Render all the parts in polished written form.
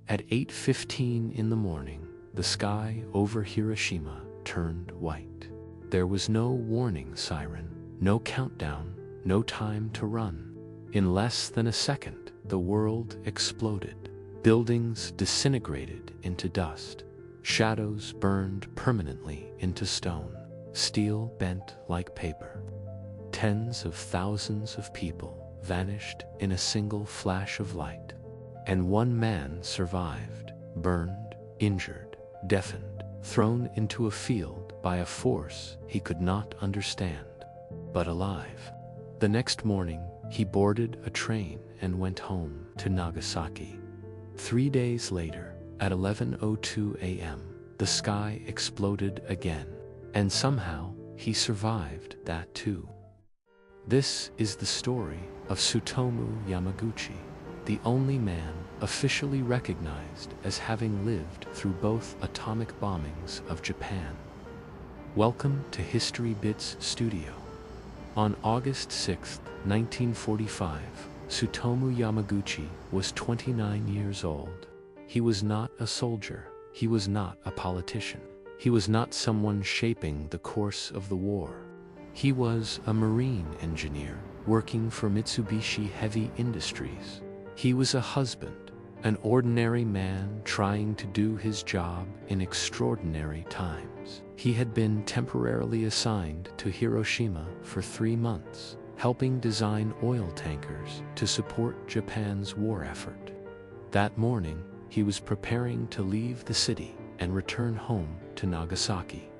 At 8:15 in the morning, the sky over Hiroshima turned white. There was no warning siren, no countdown, no time to run. In less than a second, the world exploded. Buildings disintegrated into dust. Shadows burned permanently into stone. Steel bent like paper. Tens of thousands of people vanished in a single flash of light. And one man survived, burned, injured, deafened, thrown into a field by a force he could not understand, but alive. The next morning, he boarded a train and went home to Nagasaki. 3 days later, at 11:02 a.m., the sky exploded again, and somehow he survived that too. This is the story of Tsutomu Yamaguchi, the only man officially recognized as having lived through both atomic bombings of Japan. Welcome to History Bits Studio. On August 6, 1945, Tsutomu Yamaguchi was 29 years old. He was not a soldier. He was not a politician. He was not someone shaping the course of the war. He was a marine engineer working for Mitsubishi Heavy Industries. He was a husband, an ordinary man trying to do his job in extraordinary times. He had been temporarily assigned to Hiroshima for 3 months, helping design oil tankers to support Japan's war effort. That morning, he was preparing to leave the city and return home to Nagasaki.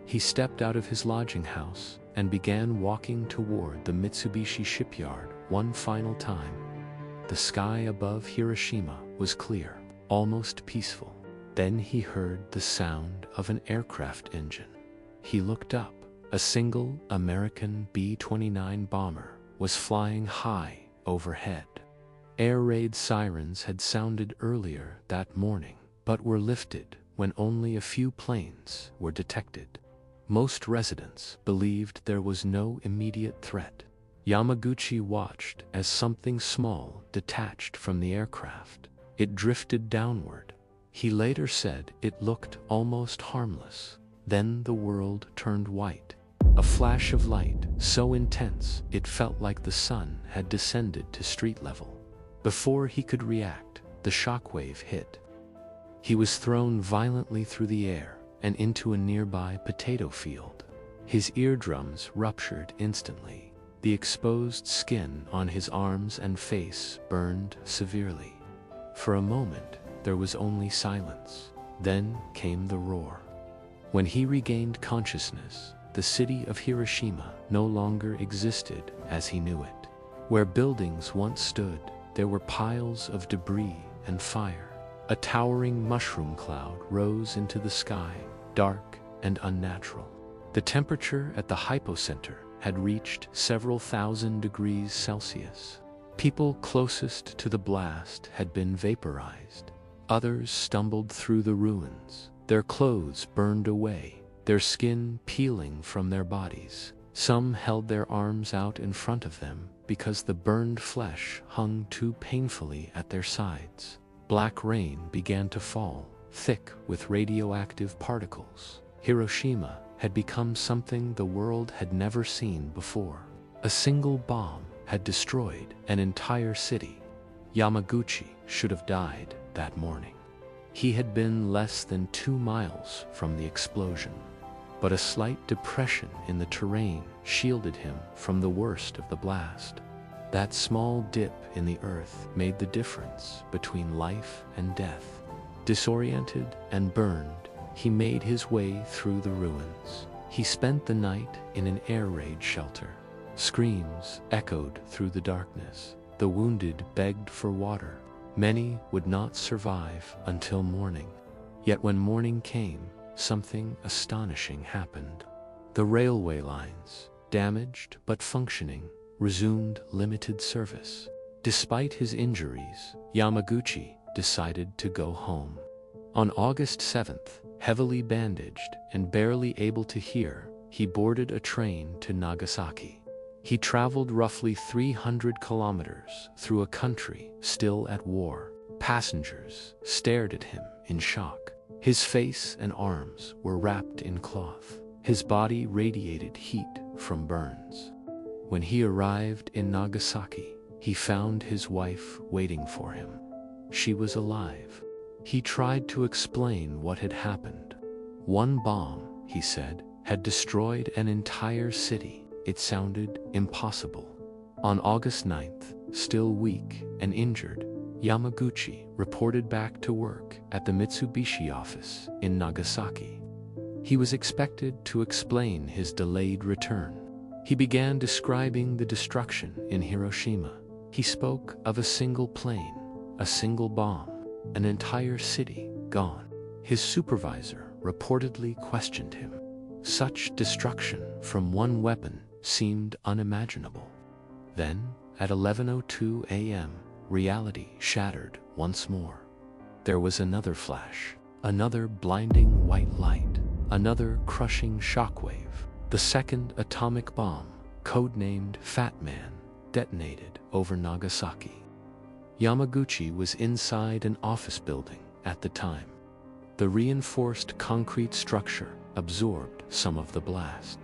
He stepped out of his lodging house and began walking toward the Mitsubishi shipyard one final time. The sky above Hiroshima was clear, almost peaceful. Then he heard the sound of an aircraft engine. He looked up. A single American B-29 bomber was flying high overhead. Air raid sirens had sounded earlier that morning, but were lifted when only a few planes were detected. Most residents believed there was no immediate threat. Yamaguchi watched as something small detached from the aircraft. It drifted downward. He later said it looked almost harmless. Then the world turned white. A flash of light so intense it felt like the sun had descended to street level. Before he could react, the shockwave hit. He was thrown violently through the air and into a nearby potato field. His eardrums ruptured instantly. The exposed skin on his arms and face burned severely. For a moment, there was only silence. Then came the roar. When he regained consciousness, the city of Hiroshima no longer existed as he knew it. Where buildings once stood, there were piles of debris and fire. A towering mushroom cloud rose into the sky, dark and unnatural. The temperature at the hypocenter had reached several thousand degrees Celsius. People closest to the blast had been vaporized. Others stumbled through the ruins, their clothes burned away, their skin peeling from their bodies. Some held their arms out in front of them because the burned flesh hung too painfully at their sides. Black rain began to fall, thick with radioactive particles. Hiroshima had become something the world had never seen before. A single bomb had destroyed an entire city. Yamaguchi should have died that morning. He had been less than 2 miles from the explosion, but a slight depression in the terrain shielded him from the worst of the blast. That small dip in the earth made the difference between life and death. Disoriented and burned, he made his way through the ruins. He spent the night in an air raid shelter. Screams echoed through the darkness. The wounded begged for water. Many would not survive until morning. Yet when morning came, something astonishing happened. The railway lines, damaged but functioning, resumed limited service. Despite his injuries, Yamaguchi decided to go home. On August 7th, heavily bandaged and barely able to hear, he boarded a train to Nagasaki. He traveled roughly 300 kilometers through a country still at war. Passengers stared at him in shock. His face and arms were wrapped in cloth. His body radiated heat from burns. When he arrived in Nagasaki, he found his wife waiting for him. She was alive. He tried to explain what had happened. One bomb, he said, had destroyed an entire city. It sounded impossible. On August 9th, still weak and injured, Yamaguchi reported back to work at the Mitsubishi office in Nagasaki. He was expected to explain his delayed return. He began describing the destruction in Hiroshima. He spoke of a single plane, a single bomb, an entire city gone. His supervisor reportedly questioned him. Such destruction from one weapon seemed unimaginable. Then, at 11:02 a.m., reality shattered once more. There was another flash, another blinding white light, another crushing shockwave. The second atomic bomb, codenamed Fat Man, detonated over Nagasaki. Yamaguchi was inside an office building at the time. The reinforced concrete structure absorbed some of the blast.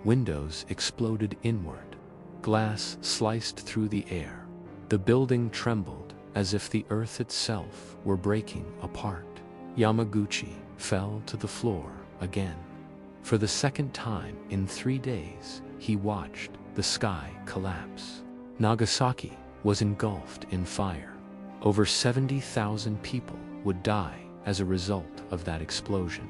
Windows exploded inward. Glass sliced through the air. The building trembled as if the earth itself were breaking apart. Yamaguchi fell to the floor again. For the second time in 3 days, he watched the sky collapse. Nagasaki was engulfed in fire. Over 70,000 people would die as a result of that explosion.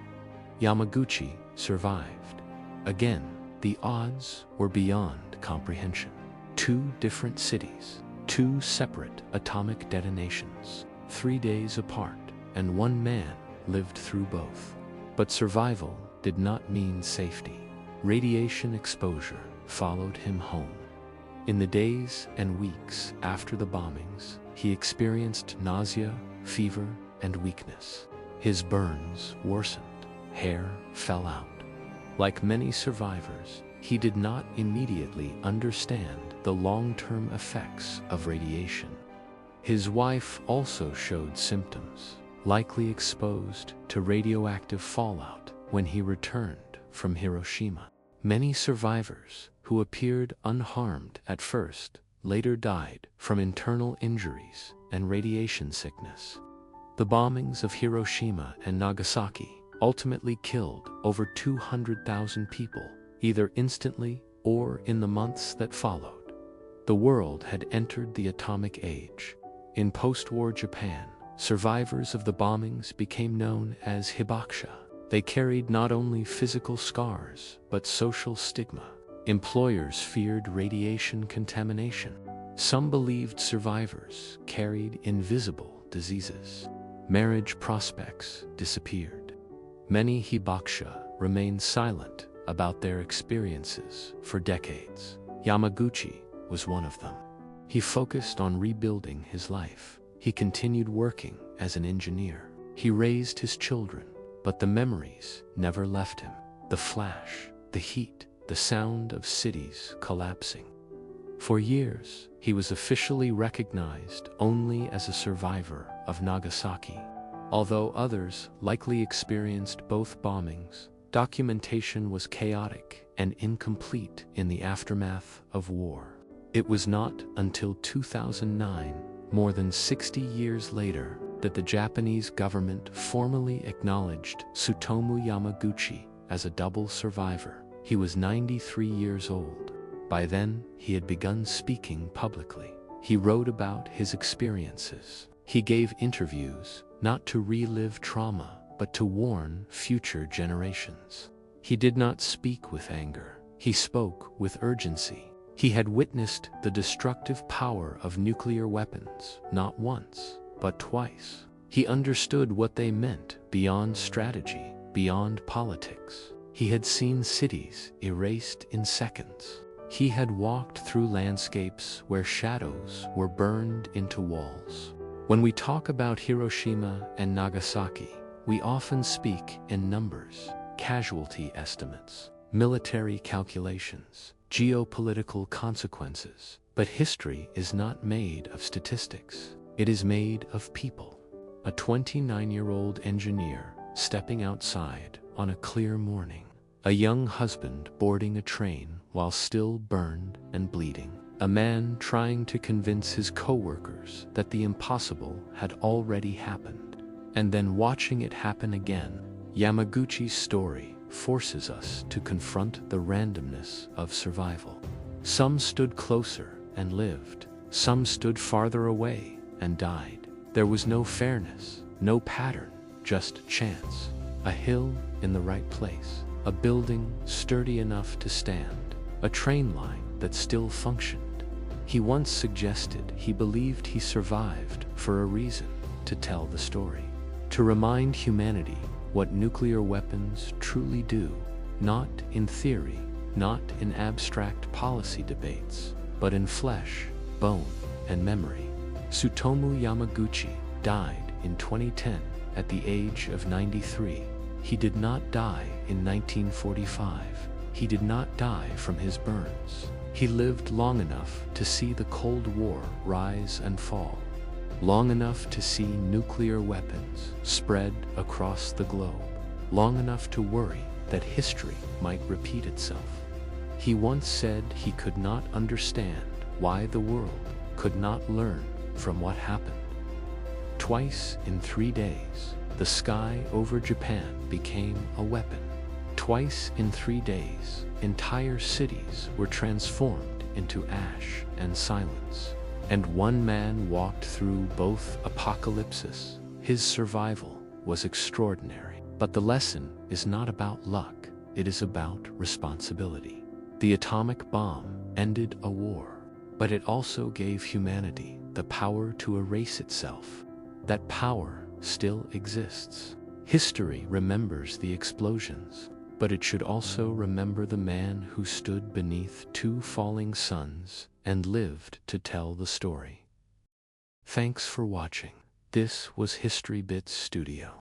Yamaguchi survived. Again, the odds were beyond comprehension. 2 different cities, 2 separate atomic detonations, 3 days apart, and one man lived through both. But survival did not mean safety. Radiation exposure followed him home. In the days and weeks after the bombings, he experienced nausea, fever, and weakness. His burns worsened. Hair fell out. Like many survivors, he did not immediately understand the long-term effects of radiation. His wife also showed symptoms, likely exposed to radioactive fallout when he returned from Hiroshima. Many survivors, who appeared unharmed at first, later died from internal injuries and radiation sickness. The bombings of Hiroshima and Nagasaki ultimately killed over 200,000 people, either instantly or in the months that followed. The world had entered the atomic age. In post-war Japan, survivors of the bombings became known as hibakusha. They carried not only physical scars, but social stigma. Employers feared radiation contamination. Some believed survivors carried invisible diseases. Marriage prospects disappeared. Many hibakusha remained silent about their experiences for decades. Yamaguchi was one of them. He focused on rebuilding his life. He continued working as an engineer. He raised his children, but the memories never left him. The flash, the heat, the sound of cities collapsing. For years, he was officially recognized only as a survivor of Nagasaki. Although others likely experienced both bombings, documentation was chaotic and incomplete in the aftermath of war. It was not until 2009, more than 60 years later, that the Japanese government formally acknowledged Tsutomu Yamaguchi as a double survivor. He was 93 years old. By then, he had begun speaking publicly. He wrote about his experiences. He gave interviews, not to relive trauma, but to warn future generations. He did not speak with anger. He spoke with urgency. He had witnessed the destructive power of nuclear weapons, not once, but twice. He understood what they meant beyond strategy, beyond politics. He had seen cities erased in seconds. He had walked through landscapes where shadows were burned into walls. When we talk about Hiroshima and Nagasaki, we often speak in numbers, casualty estimates, military calculations, geopolitical consequences. But history is not made of statistics. It is made of people. A 29-year-old engineer stepping outside on a clear morning. A young husband boarding a train while still burned and bleeding. A man trying to convince his co-workers that the impossible had already happened, and then watching it happen again. Yamaguchi's story forces us to confront the randomness of survival. Some stood closer and lived. Some stood farther away and died. There was no fairness, no pattern, just chance. A hill in the right place, a building sturdy enough to stand, a train line that still functioned. He once suggested he believed he survived for a reason: to tell the story, to remind humanity what nuclear weapons truly do, not in theory, not in abstract policy debates, but in flesh, bone, and memory. Tsutomu Yamaguchi died in 2010 at the age of 93. He did not die in 1945. He did not die from his burns. He lived long enough to see the Cold War rise and fall, long enough to see nuclear weapons spread across the globe, long enough to worry that history might repeat itself. He once said he could not understand why the world could not learn from what happened. Twice in 3 days, the sky over Japan became a weapon. Twice in 3 days, entire cities were transformed into ash and silence. And one man walked through both apocalypses. His survival was extraordinary. But the lesson is not about luck, it is about responsibility. The atomic bomb ended a war, but it also gave humanity the power to erase itself. That power still exists. History remembers the explosions, but it should also remember the man who stood beneath 2 falling suns and lived to tell the story. Thanks for watching. This was History Bits Studio.